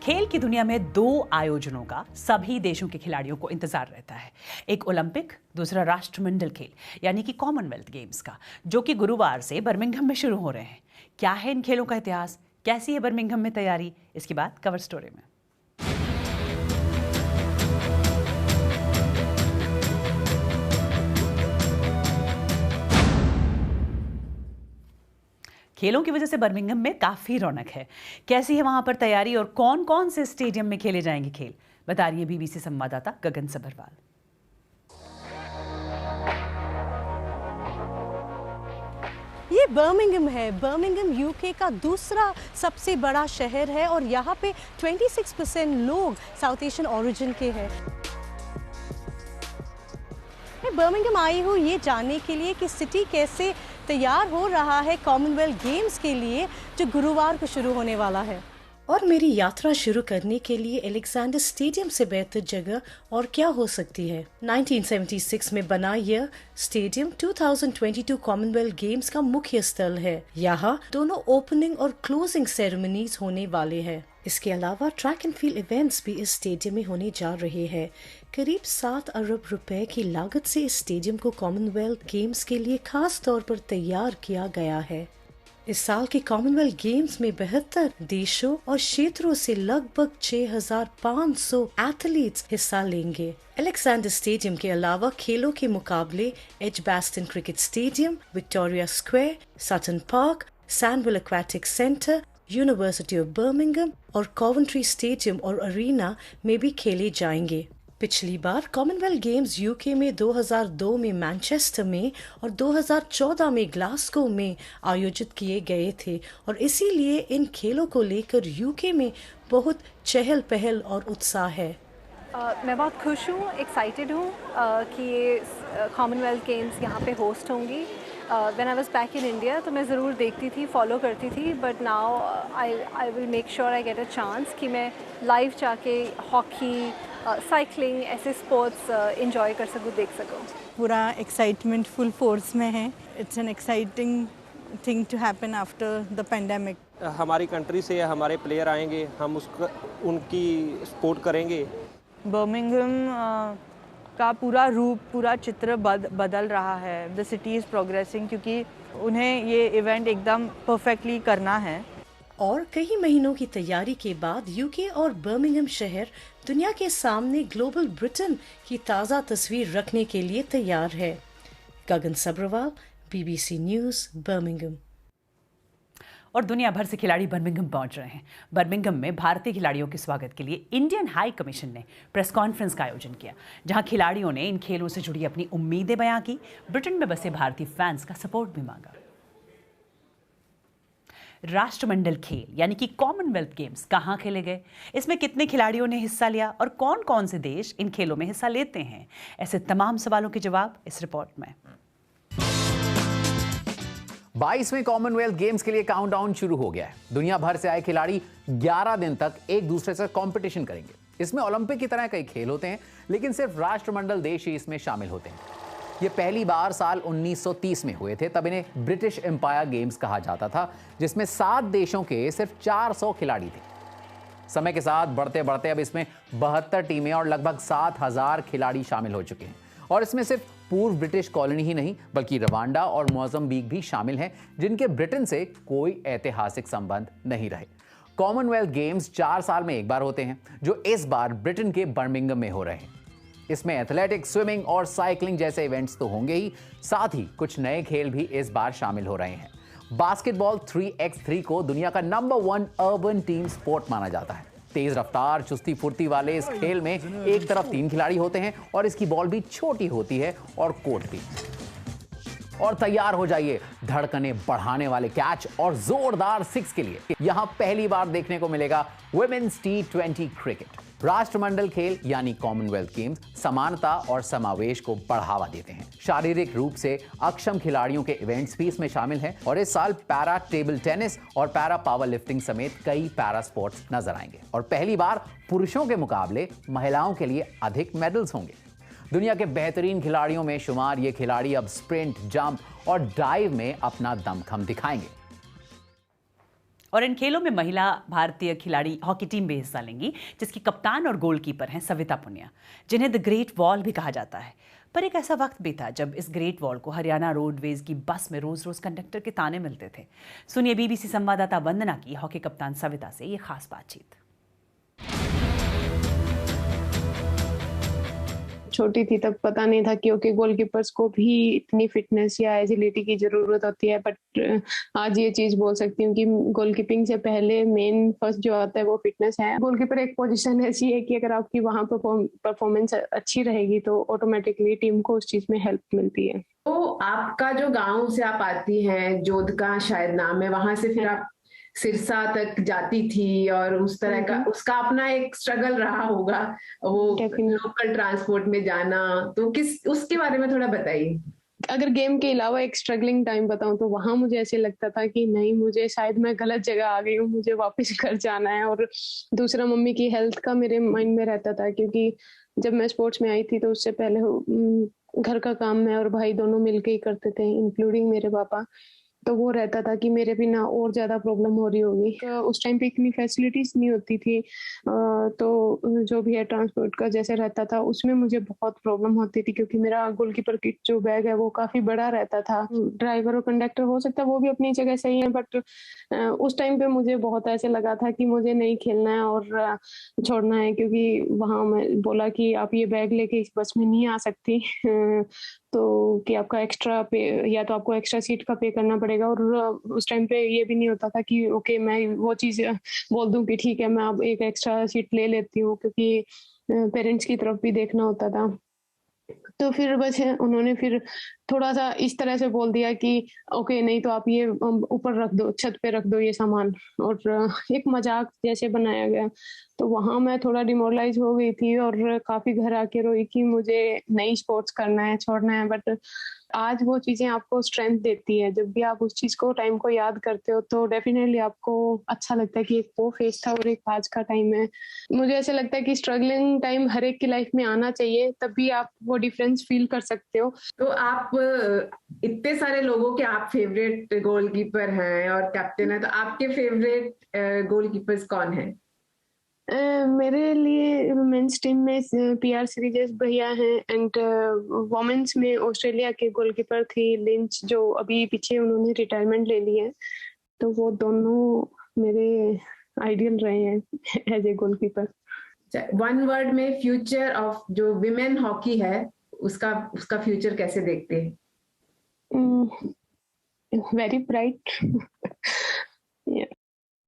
खेल की दुनिया में दो आयोजनों का सभी देशों के खिलाड़ियों को इंतजार रहता है। एक ओलंपिक, दूसरा राष्ट्रमंडल खेल यानी कि कॉमनवेल्थ गेम्स का, जो कि गुरुवार से बर्मिंघम में शुरू हो रहे हैं। क्या है इन खेलों का इतिहास, कैसी है बर्मिंघम में तैयारी, इसकी बात कवर स्टोरी में। खेलों की वजह से बर्मिंघम में काफी रौनक है। कैसी है वहां पर तैयारी और कौन कौन से स्टेडियम में खेले जाएंगे खेल, बता रही है बीबीसी संवाददाता गगन सभरवाल। ये बर्मिंघम है। बर्मिंघम यूके का दूसरा सबसे बड़ा शहर है और यहाँ पे 26% लोग साउथ एशियन ओरिजिन के हैं। मैं बर्मिंघम आई हूँ ये जानने के लिए कि सिटी कैसे तैयार हो रहा है कॉमनवेल्थ गेम्स के लिए, जो गुरुवार को शुरू होने वाला है। और मेरी यात्रा शुरू करने के लिए अलेक्जेंडर स्टेडियम से बेहतर जगह और क्या हो सकती है। 1976 में बना यह स्टेडियम 2022 कॉमनवेल्थ गेम्स का मुख्य स्थल है। यहाँ दोनों ओपनिंग और क्लोजिंग सेरेमनीज होने वाले हैं। इसके अलावा ट्रैक एंड फील्ड इवेंट्स भी इस स्टेडियम में होने जा रहे हैं। करीब 7 अरब रुपए की लागत से इस स्टेडियम को कॉमनवेल्थ गेम्स के लिए खास तौर पर तैयार किया गया है। इस साल के कॉमनवेल्थ गेम्स में 72 देशों और क्षेत्रों से लगभग 6,500 एथलीट्स हिस्सा लेंगे। अलेक्जेंडर स्टेडियम के अलावा खेलों के मुकाबले Edgbaston cricket stadium, Victoria Square, Sutton Park, Sandwell aquatic centre, University of Birmingham और कॉवेंट्री स्टेडियम और अरीना में भी खेले जाएंगे। पिछली बार कॉमनवेल्थ गेम्स यूके में 2002 में मैनचेस्टर में और 2014 में ग्लासगो में आयोजित किए गए थे और इसीलिए इन खेलों को लेकर यूके में बहुत चहल पहल और उत्साह है। मैं बहुत खुश हूँ, एक्साइटेड हूँ कि ये कॉमनवेल्थ गेम्स यहाँ पे होस्ट होंगी। When I was back in India तो मैं ज़रूर देखती थी, फॉलो करती थी, but now I will make sure I get a chance कि मैं लाइव जाके हॉकी, साइकिलिंग ऐसे स्पोर्ट्स इंजॉय कर सकूँ, देख सकूँ। पूरा एक्साइटमेंट फुल फोर्स में है। It's an exciting thing to happen after the pandemic. हमारी कंट्री से हमारे प्लेयर आएंगे, हम उनकी सपोर्ट करेंगे। बर्मिंघम का पूरा रूप, पूरा चित्र बदल रहा है। द सिटी इज़ प्रोग्रेसिंग क्योंकि उन्हें ये इवेंट एकदम परफेक्टली करना है। और कई महीनों की तैयारी के बाद यूके और बर्मिंघम शहर दुनिया के सामने ग्लोबल ब्रिटेन की ताज़ा तस्वीर रखने के लिए तैयार है। गगन सभरवाल, बीबीसी न्यूज़, बर्मिंघम। और दुनिया भर से खिलाड़ी बर्मिंघम पहुंच रहे हैं। बर्मिंघम में भारतीय खिलाड़ियों के स्वागत के लिए इंडियन हाई कमीशन ने प्रेस कॉन्फ्रेंस का आयोजन किया, जहां खिलाड़ियों ने इन खेलों से जुड़ी अपनी उम्मीदें बयां की, ब्रिटेन में बसे भारतीय फैंस का सपोर्ट भी मांगा। राष्ट्रमंडल खेल यानी कि कॉमनवेल्थ गेम्स कहां खेले गए, इसमें कितने खिलाड़ियों ने हिस्सा लिया और कौन कौन से देश इन खेलों में हिस्सा लेते हैं, ऐसे तमाम सवालों के जवाब इस रिपोर्ट में। 22वें कॉमनवेल्थ गेम्स के लिए काउंटडाउन शुरू हो गया है। दुनिया भर से आए खिलाड़ी 11 दिन तक एक दूसरे से कंपटीशन करेंगे। इसमें ओलंपिक की तरह कई खेल होते हैं, लेकिन सिर्फ राष्ट्रमंडल देश ही इसमें शामिल होते हैं। ये पहली बार साल 1930 में हुए थे। तब इन्हें ब्रिटिश एम्पायर गेम्स कहा जाता था, जिसमें 7 देशों के सिर्फ 400 खिलाड़ी थे। समय के साथ बढ़ते बढ़ते अब इसमें 72 टीमें और लगभग 7,000 खिलाड़ी शामिल हो चुके हैं। और इसमें सिर्फ पूर्व ब्रिटिश कॉलोनी ही नहीं, बल्कि रवांडा और मोजाम्बिक भी शामिल हैं, जिनके ब्रिटेन से कोई ऐतिहासिक संबंध नहीं रहे। कॉमनवेल्थ गेम्स 4 साल में एक बार होते हैं, जो इस बार ब्रिटेन के बर्मिंघम में हो रहे हैं। इसमें एथलेटिक्स, स्विमिंग और साइकिलिंग जैसे इवेंट्स तो होंगे ही, साथ ही कुछ नए खेल भी इस बार शामिल हो रहे हैं। बास्केटबॉल 3x3 को दुनिया का नंबर 1 अर्बन टीम स्पोर्ट माना जाता है। तेज रफ्तार, चुस्ती फुर्ती वाले इस खेल में एक तरफ 3 खिलाड़ी होते हैं और इसकी बॉल भी छोटी होती है और कोर्ट भी। और तैयार हो जाइए धड़कने बढ़ाने वाले कैच और जोरदार 6 के लिए। यहां पहली बार देखने को मिलेगा वुमेन्स T20 क्रिकेट। राष्ट्रमंडल खेल यानी कॉमनवेल्थ गेम्स समानता और समावेश को बढ़ावा देते हैं। शारीरिक रूप से अक्षम खिलाड़ियों के इवेंट्स भी इसमें शामिल हैं और इस साल पैरा टेबल टेनिस और पैरा पावर लिफ्टिंग समेत कई पैरा स्पोर्ट्स नजर आएंगे। और पहली बार पुरुषों के मुकाबले महिलाओं के लिए अधिक मेडल्स होंगे। दुनिया के बेहतरीन खिलाड़ियों में शुमार ये खिलाड़ी अब स्प्रिंट, जंप और डाइव में अपना दमखम दिखाएंगे। और इन खेलों में महिला भारतीय खिलाड़ी हॉकी टीम भी हिस्सा लेंगी, जिसकी कप्तान और गोलकीपर हैं सविता पुनिया, जिन्हें द ग्रेट वॉल भी कहा जाता है। पर एक ऐसा वक्त भी था जब इस ग्रेट वॉल को हरियाणा रोडवेज की बस में रोज रोज कंडक्टर के ताने मिलते थे। सुनिए बीबीसी संवाददाता वंदना की हॉकी कप्तान सविता से ये खास बातचीत। छोटी थी तब पता नहीं था कि ओके गोलकीपर्स को भी इतनी फिटनेस या एजिलिटी की जरूरत होती है, बट आज ये चीज बोल सकती हूँ कि गोलकीपिंग से पहले मेन फर्स्ट जो आता है वो फिटनेस है। गोलकीपर एक पोजीशन ऐसी है कि अगर आपकी वहां परफॉर्मेंस अच्छी रहेगी तो ऑटोमेटिकली टीम को उस चीज में हेल्प मिलती है। तो आपका जो गांव से आप आती हैं, जोधका शायद नाम है, वहां से फिर आप सिरसा तक जाती थी और उस तरह का उसका अपना एक स्ट्रगल रहा होगा, वो लोकल ट्रांसपोर्ट में जाना, तो उसके बारे में थोड़ा बताइए। अगर गेम के अलावा एक स्ट्रगलिंग टाइम बताऊं तो वहां मुझे ऐसे लगता था कि नहीं, मुझे शायद मैं गलत जगह आ गई हूँ, मुझे वापस घर जाना है। और दूसरा मम्मी की हेल्थ का मेरे माइंड में रहता था, क्योंकि जब मैं स्पोर्ट्स में आई थी तो उससे पहले घर का काम मैं और भाई दोनों मिलके ही करते थे, इंक्लूडिंग मेरे पापा। तो वो रहता था कि मेरे बिना और ज्यादा प्रॉब्लम हो रही होगी। तो उस टाइम पे इतनी फैसिलिटीज नहीं होती थी, तो जो भी है ट्रांसपोर्ट का जैसे रहता था उसमें मुझे बहुत प्रॉब्लम होती थी, क्योंकि मेरा गोलकीपर किट जो बैग है वो काफी बड़ा रहता था। ड्राइवर और कंडक्टर हो सकता है वो भी अपनी जगह सही है, बट उस टाइम पे मुझे बहुत ऐसे लगा था कि मुझे नहीं खेलना है और छोड़ना है, क्योंकि वहां मैं बोला कि आप ये बैग लेके इस बस में नहीं आ सकती, तो कि आपका एक्स्ट्रा पे, या तो आपको एक्स्ट्रा सीट का पे करना पड़ेगा। और उस टाइम पे ये भी नहीं होता था कि ओके मैं वो चीज बोल दूं कि ठीक है मैं अब एक एक्स्ट्रा सीट ले लेती हूँ, क्योंकि पेरेंट्स की तरफ भी देखना होता था। तो फिर बस उन्होंने फिर थोड़ा सा इस तरह से बोल दिया कि ओके नहीं तो आप ये ऊपर रख दो, छत पे रख दो ये सामान, और एक मजाक जैसे बनाया गया। तो वहां मैं थोड़ा डिमोरलाइज हो गई थी और काफी घर आके रोई कि मुझे नई स्पोर्ट्स करना है, छोड़ना है। बट आज वो चीजें आपको स्ट्रेंथ देती है, जब भी आप उस चीज को टाइम को याद करते हो तो डेफिनेटली आपको अच्छा लगता है कि एक वो फेज था और एक आज का टाइम है। मुझे ऐसा लगता है कि स्ट्रगलिंग टाइम हर एक की लाइफ में आना चाहिए, तभी आप वो डिफरेंस फील कर सकते हो। तो आप इतने सारे लोगों के आप फेवरेट गोलकीपर हैं और कैप्टन है, तो आपके फेवरेट गोलकीपर्स कौन हैं? मेरे लिए वुमेन्स टीम में PR श्रीजेश भैया हैं, एंड वुमेन्स में ऑस्ट्रेलिया के गोलकीपर थी लिंच, जो अभी पीछे उन्होंने रिटायरमेंट ले ली है। तो वो दोनों मेरे आइडियल रहे हैं as a goalkeeper. One word में फ्यूचर ऑफ जो विमेन हॉकी है उसका फ्यूचर कैसे देखते हैं? Very bright.